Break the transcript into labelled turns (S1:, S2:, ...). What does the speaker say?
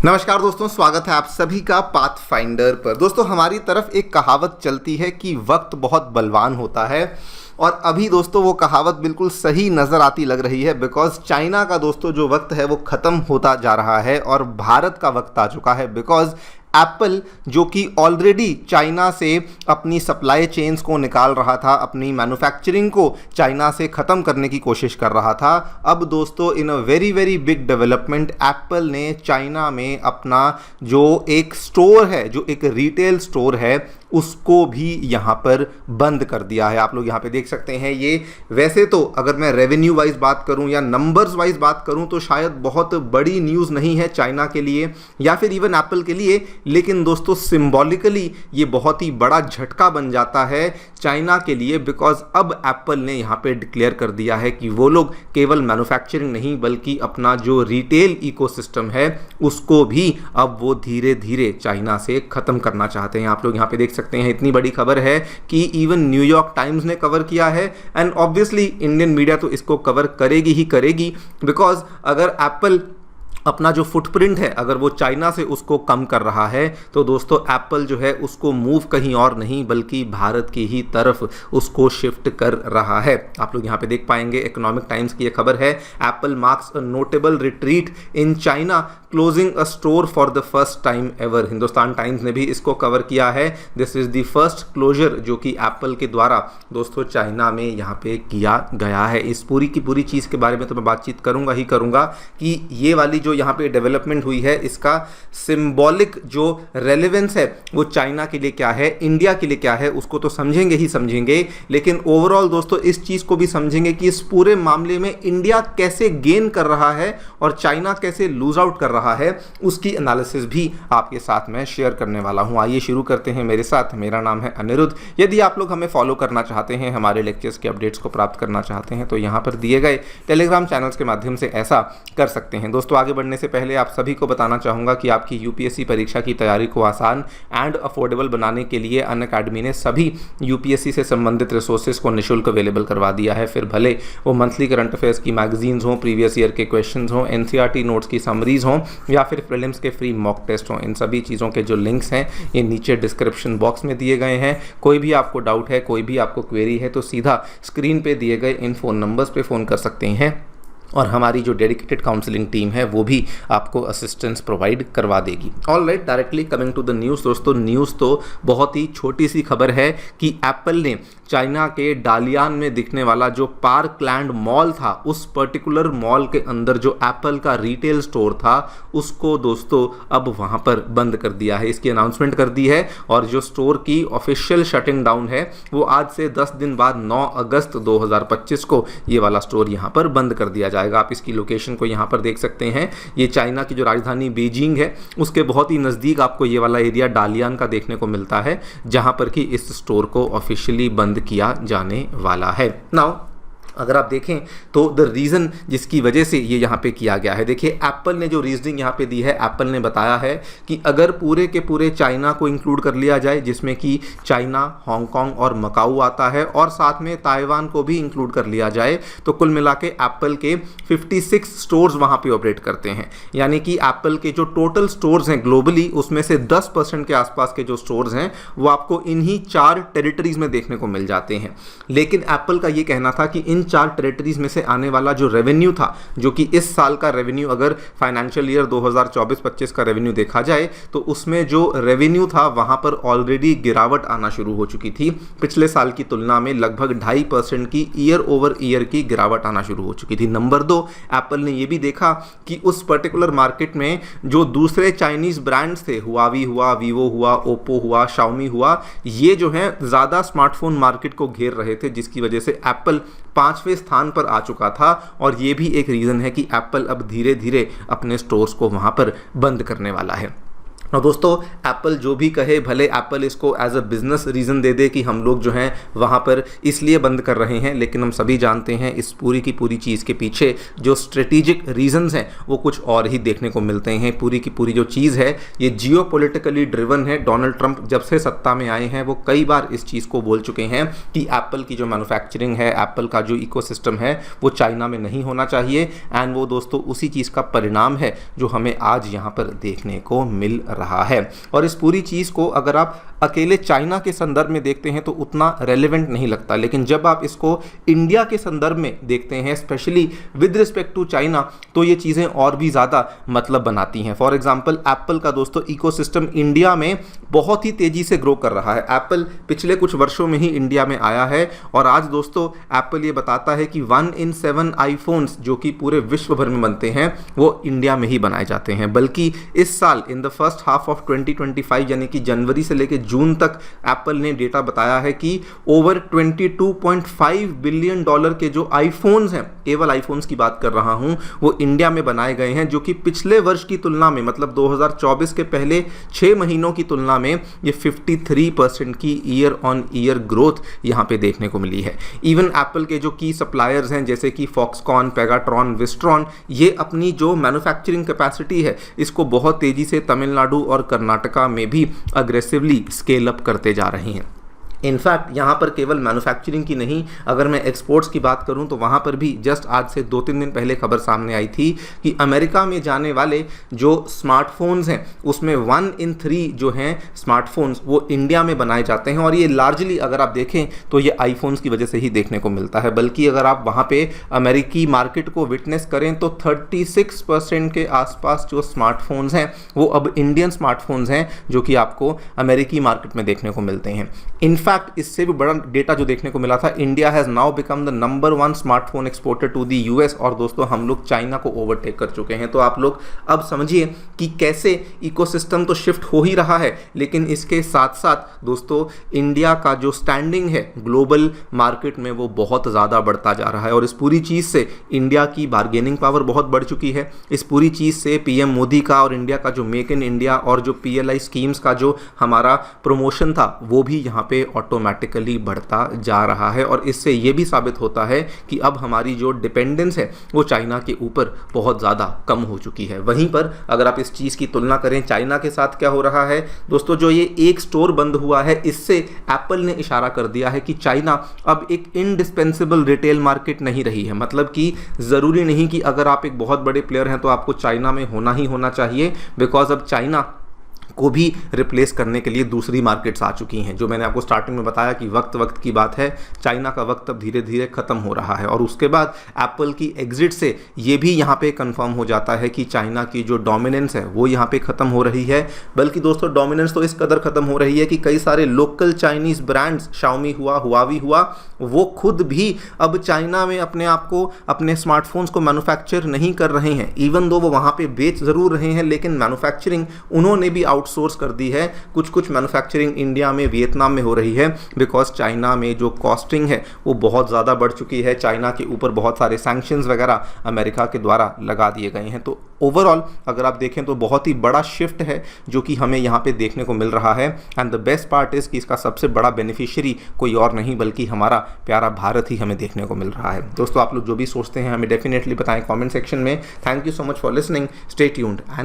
S1: नमस्कार दोस्तों, स्वागत है आप सभी का पाथफाइंडर पर। दोस्तों, हमारी तरफ एक कहावत चलती है कि वक्त बहुत बलवान होता है और अभी दोस्तों वो कहावत बिल्कुल सही नज़र आती लग रही है। बिकॉज चाइना का दोस्तों जो वक्त है वो ख़त्म होता जा रहा है और भारत का वक्त आ चुका है। बिकॉज एप्पल जो कि ऑलरेडी चाइना से अपनी सप्लाई चेन्स को निकाल रहा था, अपनी मैन्युफैक्चरिंग को चाइना से ख़त्म करने की कोशिश कर रहा था, अब दोस्तों in a very very big development Apple ने चाइना में अपना जो एक स्टोर है, जो एक रिटेल स्टोर है, उसको भी यहाँ पर बंद कर दिया है। आप लोग यहाँ पे देख सकते हैं। ये वैसे तो अगर मैं रेवेन्यू वाइज बात करूँ या नंबर्स वाइज बात करूँ तो शायद बहुत बड़ी न्यूज़ नहीं है चाइना के लिए या फिर इवन एप्पल के लिए, लेकिन दोस्तों सिंबॉलिकली ये बहुत ही बड़ा झटका बन जाता है चाइना के लिए। बिकॉज अब एप्पल ने यहाँ पे डिक्लेयर कर दिया है कि वो लोग केवल मैन्युफैक्चरिंग नहीं बल्कि अपना जो रिटेल इकोसिस्टम है उसको भी अब वो धीरे धीरे चाइना से ख़त्म करना चाहते हैं। आप लोग यहाँ पे देख सकते हैं, इतनी बड़ी खबर है कि इवन न्यूयॉर्क टाइम्स ने कवर किया है एंड ऑब्वियसली इंडियन मीडिया तो इसको कवर करेगी ही करेगी। बिकॉज अगर एप्पल अपना जो फुटप्रिंट है अगर वो चाइना से उसको कम कर रहा है तो दोस्तों एप्पल जो है उसको मूव कहीं और नहीं बल्कि भारत की ही तरफ उसको शिफ्ट कर रहा है। आप लोग यहाँ पे देख पाएंगे, इकोनॉमिक टाइम्स की ये खबर है, Apple marks a notable retreat in China closing a store for the first time ever. Hindustan Times ने भी इसको कवर किया है। This is the first closure जो कि एप्पल के द्वारा दोस्तों चाइना में यहाँ पे किया गया है। इस पूरी की पूरी चीज़ के बारे में तो मैं बातचीत करूँगा ही करूँगा कि ये वाली जो यहाँ पे डेवलपमेंट हुई है इसका सिंबॉलिक जो रेलेवेंस है वो चाइना के लिए क्या है, इंडिया के लिए क्या है, उसको तो समझेंगे ही समझेंगे, लेकिन ओवरऑल दोस्तों इस चीज़ को भी समझेंगे कि इस पूरे मामले में इंडिया कैसे गेन कर रहा है और चाइना कैसे लूज आउट कर रहा है, उसकी एनालिसिस भी आपके साथ में शेयर करने वाला हूं। आइए शुरू करते हैं मेरे साथ। मेरा नाम है अनिरुद्ध। यदि आप लोग हमें फॉलो करना चाहते हैं, हमारे लेक्चर्स के अपडेट्स को प्राप्त करना चाहते हैं तो यहाँ पर दिए गए टेलीग्राम चैनल्स के माध्यम से ऐसा कर सकते हैं। दोस्तों आगे बढ़ने से पहले आप सभी को बताना चाहूँगा कि आपकी यूपीएससी परीक्षा की तैयारी को आसान एंड अफोर्डेबल बनाने के लिए अनअकैडमी ने सभी यूपीएससी से संबंधित रिसोर्सेज को निःशुल्क अवेलेबल करवा दिया है। फिर भले वो मंथली करंट अफेयर्स की मैगजीन्स हों, प्रीवियस ईयर के क्वेश्चंस हों, एनसीईआरटी नोट्स की समरीज हों या फिर प्रीलिम्स के फ्री मॉक टेस्ट हों, इन सभी चीज़ों के जो लिंक्स हैं ये नीचे डिस्क्रिप्शन बॉक्स में दिए गए हैं। कोई भी आपको डाउट है, कोई भी आपको क्वेरी है तो सीधा स्क्रीन पे दिए गए इन फ़ोन नंबर्स पे फ़ोन कर सकते हैं और हमारी जो डेडिकेटेड काउंसलिंग टीम है वो भी आपको असिस्टेंस प्रोवाइड करवा देगी। All right, directly coming to the news. दोस्तों न्यूज़ तो बहुत ही छोटी सी खबर है कि एप्पल ने चाइना के डालियान में दिखने वाला जो पार्कलैंड मॉल था, उस पर्टिकुलर मॉल के अंदर जो एप्पल का रिटेल स्टोर था उसको दोस्तों अब वहाँ पर बंद कर दिया है। इसकी अनाउंसमेंट कर दी है और जो स्टोर की ऑफिशियल शटिंग डाउन है वो आज से 10 दिन बाद 9 अगस्त 2025 को ये वाला स्टोर यहाँ पर बंद कर दिया जाएगा। आप इसकी लोकेशन को यहाँ पर देख सकते हैं। ये चाइना की जो राजधानी बीजिंग है उसके बहुत ही नज़दीक आपको ये वाला एरिया डालियान का देखने को मिलता है जहाँ पर कि इस स्टोर को ऑफिशियली बंद किया जाने वाला है। नाउ अगर आप देखें तो द रीज़न जिसकी वजह से ये यहाँ पे किया गया है, देखिए एप्पल ने जो रीजनिंग यहाँ पे दी है, एप्पल ने बताया है कि अगर पूरे के पूरे चाइना को इंक्लूड कर लिया जाए जिसमें कि चाइना, हांगकांग और मकाऊ आता है और साथ में ताइवान को भी इंक्लूड कर लिया जाए तो कुल मिला के एप्पल के 56 स्टोर्स वहाँ पे ऑपरेट करते हैं। यानी कि एप्पल के जो टोटल स्टोर्स हैं ग्लोबली उसमें से 10% के आसपास के जो स्टोर्स हैं वो आपको इन्हीं 4 टेरिटरीज में देखने को मिल जाते हैं। लेकिन एप्पल का ये कहना था कि इन 4 टेरिटरीज में से आने वाला जो रेवेन्यू था, जो कि इस साल का रेवेन्यू अगर फाइनेंशियल ईयर 2024-25 का रेवेन्यू देखा जाए तो उसमें जो रेवेन्यू था वहां पर ऑलरेडी गिरावट आना शुरू हो चुकी थी। पिछले साल की तुलना में लगभग 2.5% की ईयर ओवर ईयर की गिरावट आना शुरू हो चुकी थी। नंबर 2, एप्पल ने यह भी देखा कि उस पर्टिकुलर मार्केट में जो दूसरे चाइनीज ब्रांड्स थे, हुआवी हुआ, वीवो हुआ, ओप्पो हुआ, शाओमी हुआ, ये जो है ज़्यादा स्मार्टफोन मार्केट को घेर रहे थे जिसकी वजह से एप्पल 5वें स्थान पर आ चुका था। और ये भी एक रीज़न है कि एप्पल अब धीरे धीरे अपने स्टोर्स को वहाँ पर बंद करने वाला है। और दोस्तों एप्पल जो भी कहे, भले एप्पल इसको एज अ बिजनेस रीज़न दे दे कि हम लोग जो हैं वहाँ पर इसलिए बंद कर रहे हैं, लेकिन हम सभी जानते हैं इस पूरी की पूरी चीज़ के पीछे जो स्ट्रेटेजिक रीजंस हैं वो कुछ और ही देखने को मिलते हैं। पूरी की पूरी जो चीज़ है ये जियोपॉलिटिकली ड्रिवन है। डोनाल्ड ट्रंप जब से सत्ता में आए हैं वो कई बार इस चीज़ को बोल चुके हैं कि एप्पल की जो मैन्युफैक्चरिंग है, एप्पल का जो इकोसिस्टम है वो चाइना में नहीं होना चाहिए। एंड वो दोस्तों उसी चीज़ का परिणाम है जो हमें आज यहाँ पर देखने को मिल रहा है। और इस पूरी चीज़ को अगर आप अकेले चाइना के संदर्भ में देखते हैं तो उतना रेलेवेंट नहीं लगता, लेकिन जब आप इसको इंडिया के संदर्भ में देखते हैं, specially with respect to China, तो ये चीज़ें और भी ज़्यादा मतलब बनाती हैं। फॉर एग्जांपल एप्पल का दोस्तों इकोसिस्टम इंडिया में बहुत ही तेज़ी से ग्रो कर रहा है। एप्पल पिछले कुछ वर्षों में ही इंडिया में आया है और आज दोस्तों एप्पल ये बताता है कि 1 in 7 आईफोन्स जो कि पूरे विश्व भर में बनते हैं वो इंडिया में ही बनाए जाते हैं। बल्कि इस साल in the first half of 2025 यानी कि जनवरी से लेकर जून तक एप्पल ने डेटा बताया है कि ओवर $22.5 बिलियन के जो आईफोन्स हैं, केवल आईफोन्स की बात कर रहा हूं, वो इंडिया में बनाए गए हैं, जो कि पिछले वर्ष की तुलना में मतलब 2024 के पहले 6 महीनों की तुलना में ये 53% की ईयर ऑन ईयर ग्रोथ यहां पे देखने को मिली है। इवन एप्पल के जो की सप्लायर्स हैं जैसे कि फॉक्सकॉन, पेगाट्रॉन, विस्ट्रॉन, ये अपनी जो मैन्युफैक्चरिंग कैपेसिटी है इसको बहुत तेजी से तमिलनाडु और कर्नाटका में भी अग्रेसिवली स्केल अप करते जा रहे हैं। इनफैक्ट यहाँ पर केवल मैन्युफैक्चरिंग की नहीं, अगर मैं एक्सपोर्ट्स की बात करूँ तो वहाँ पर भी जस्ट आज से 2-3 दिन पहले खबर सामने आई थी कि अमेरिका में जाने वाले जो स्मार्टफोन्स हैं उसमें 1 in 3 जो हैं स्मार्टफोन्स वो इंडिया में बनाए जाते हैं। और ये लार्जली अगर आप देखें तो ये आईफोन्स की वजह से ही देखने को मिलता है। बल्कि अगर आप वहाँ पे अमेरिकी मार्केट को विटनेस करें तो 36% के आसपास जो स्मार्टफोन्स हैं वो अब इंडियन स्मार्टफोन्स हैं जो कि आपको अमेरिकी मार्केट में देखने को मिलते हैं। इनफैक्ट इससे भी बड़ा डेटा जो देखने को मिला था, India has now become the number 1 smartphone exporter to the US और दोस्तों हम लोग चाइना को ओवरटेक कर चुके हैं। तो आप लोग अब समझिए कि कैसे इकोसिस्टम तो शिफ्ट हो ही रहा है, लेकिन इसके साथ साथ दोस्तों इंडिया का जो स्टैंडिंग है ग्लोबल मार्केट में वो बहुत ज़्यादा बढ़ता जा रहा है। और इस पूरी चीज़ से इंडिया की बार्गेनिंग पावर बहुत बढ़ चुकी है। इस पूरी चीज़ से पीएम मोदी का और इंडिया का जो मेक इन इंडिया और जो पीएलआई स्कीम्स का जो हमारा प्रमोशन था वो भी यहाँ पे ऑटोमेटिकली बढ़ता जा रहा है। और इससे ये भी साबित होता है कि अब हमारी जो डिपेंडेंस है वो चाइना के ऊपर बहुत ज़्यादा कम हो चुकी है। वहीं पर अगर आप इस चीज़ की तुलना करें चाइना के साथ क्या हो रहा है दोस्तों, जो ये एक स्टोर बंद हुआ है इससे एप्पल ने इशारा कर दिया है कि चाइना अब एक इंडिस्पेंसिबल रिटेल मार्केट नहीं रही है। मतलब कि ज़रूरी नहीं कि अगर आप एक बहुत बड़े प्लेयर हैं तो आपको चाइना में होना ही होना चाहिए, बिकॉज अब चाइना को भी रिप्लेस करने के लिए दूसरी मार्केट्स आ चुकी हैं। जो मैंने आपको स्टार्टिंग में बताया कि वक्त की बात है, चाइना का वक्त अब धीरे धीरे ख़त्म हो रहा है। और उसके बाद एप्पल की एग्जिट से ये भी यहाँ पे कंफर्म हो जाता है कि चाइना की जो डोमिनेंस है वो यहाँ पे ख़त्म हो रही है। बल्कि दोस्तों डोमिनेंस तो इस कदर ख़त्म हो रही है कि कई सारे लोकल चाइनीज़ ब्रांड्स, शाओमी हुआ, हुआवी हुआ, वो खुद भी अब चाइना में अपने आप को, अपने स्मार्टफोन्स को मैन्युफैक्चर नहीं कर रहे हैं। इवन दो वो वहाँ पे बेच ज़रूर रहे हैं, लेकिन मैन्युफैक्चरिंग उन्होंने भी आउटसोर्स कर दी है। कुछ मैन्युफैक्चरिंग इंडिया में, वियतनाम में हो रही है, बिकॉज चाइना में जो कॉस्टिंग है वो बहुत ज़्यादा बढ़ चुकी है। चाइना के ऊपर बहुत सारे सैंक्शंस वगैरह अमेरिका के द्वारा लगा दिए गए हैं। तो ओवरऑल अगर आप देखें तो बहुत ही बड़ा शिफ्ट है जो कि हमें यहाँ पे देखने को मिल रहा है। And the best part is कि इसका सबसे बड़ा बेनिफिशियरी कोई और नहीं बल्कि हमारा प्यारा भारत ही हमें देखने को मिल रहा है। दोस्तों आप लोग जो भी सोचते हैं हमें डेफिनेटली बताएं कमेंट सेक्शन में। Thank you so much for listening, stay tuned and